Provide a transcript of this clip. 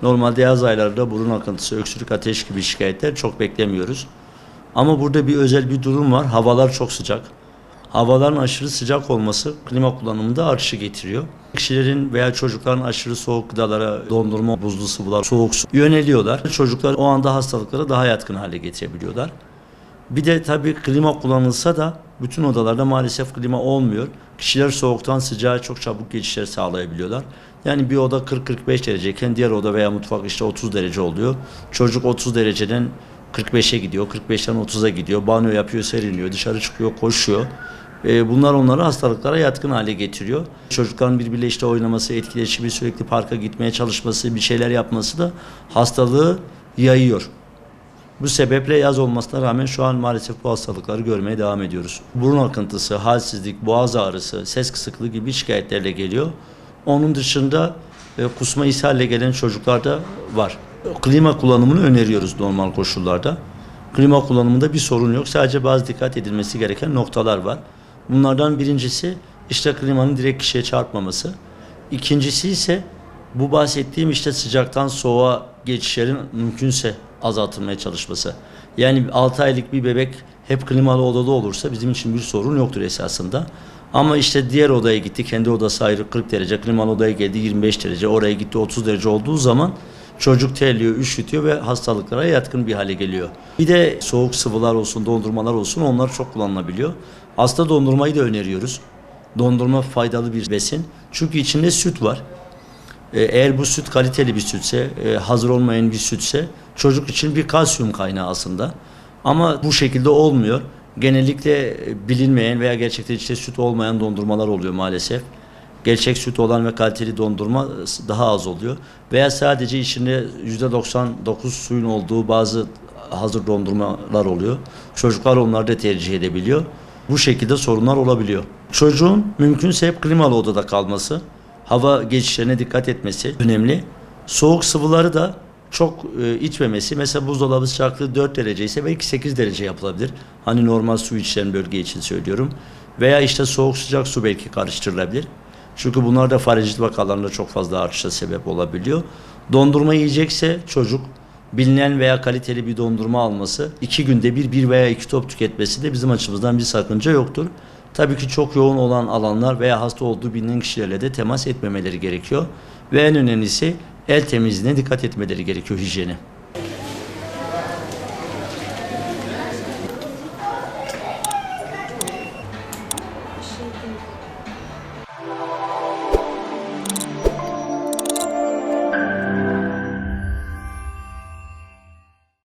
Normalde yaz aylarında burun akıntısı, öksürük, ateş gibi şikayetler çok beklemiyoruz. Ama burada bir özel bir durum var. Havalar çok sıcak. Havaların aşırı sıcak olması klima kullanımında artışı getiriyor. Kişilerin veya çocukların aşırı soğuk gıdalara, dondurma, buzlu sıvılar, soğuk su yöneliyorlar. Çocuklar o anda hastalıklara daha yatkın hale getirebiliyorlar. Bir de tabii klima kullanılsa da bütün odalarda maalesef klima olmuyor. Kişiler soğuktan sıcağa çok çabuk geçişler sağlayabiliyorlar. Yani bir oda 40-45 dereceyken diğer oda veya mutfak işte 30 derece oluyor. Çocuk 30 dereceden 45'e gidiyor, 45'ten 30'a gidiyor. Banyo yapıyor, seriniyor, dışarı çıkıyor, koşuyor. Bunlar onları hastalıklara yatkın hale getiriyor. Çocukların birbiriyle işte oynaması, etkileşimi, sürekli parka gitmeye çalışması, bir şeyler yapması da hastalığı yayıyor. Bu sebeple yaz olmasına rağmen şu an maalesef bu hastalıkları görmeye devam ediyoruz. Burun akıntısı, halsizlik, boğaz ağrısı, ses kısıklığı gibi şikayetlerle geliyor. Onun dışında kusma ishalle gelen çocuklarda var. Klima kullanımını öneriyoruz normal koşullarda. Klima kullanımında bir sorun yok. Sadece bazı dikkat edilmesi gereken noktalar var. Bunlardan birincisi işte klimanın direkt kişiye çarpmaması. İkincisi ise bu bahsettiğim işte sıcaktan soğuğa geçişlerin mümkünse azaltılmaya çalışması. Yani 6 aylık bir bebek hep klimalı odada olursa bizim için bir sorun yoktur esasında. Ama işte diğer odaya gitti, kendi odası ayrı 40 derece, klimalı odaya geldi 25 derece, oraya gitti 30 derece olduğu zaman çocuk terliyor, üşütüyor ve hastalıklara yatkın bir hale geliyor. Bir de soğuk sıvılar olsun, dondurmalar olsun onlar çok kullanılabiliyor. Aslında dondurmayı da öneriyoruz. Dondurma faydalı bir besin. Çünkü içinde süt var. Eğer bu süt kaliteli bir sütse, hazır olmayan bir sütse çocuk için bir kalsiyum kaynağı aslında. Ama bu şekilde olmuyor. Genellikle bilinmeyen veya gerçekten içinde süt olmayan dondurmalar oluyor maalesef. Gerçek süt olan ve kaliteli dondurma daha az oluyor. Veya sadece içinde %99 suyun olduğu bazı hazır dondurmalar oluyor. Çocuklar onları da tercih edebiliyor. Bu şekilde sorunlar olabiliyor. Çocuğun mümkünse hep klimalı odada kalması, hava geçişlerine dikkat etmesi önemli. Soğuk sıvıları da çok içmemesi. Mesela buzdolabı sıcaklığı 4 derece ise belki 8 derece yapılabilir. Hani normal su içilen bölge için söylüyorum. Veya işte soğuk sıcak su belki karıştırılabilir. Çünkü bunlar da farenjit vakalarında çok fazla artışa sebep olabiliyor. Dondurma yiyecekse çocuk bilinen veya kaliteli bir dondurma alması, 2 günde bir veya 2 top tüketmesi de bizim açımızdan bir sakınca yoktur. Tabii ki çok yoğun olan alanlar veya hasta olduğu bilinen kişilerle de temas etmemeleri gerekiyor. Ve en önemlisi el temizliğine dikkat etmeleri gerekiyor, hijyene.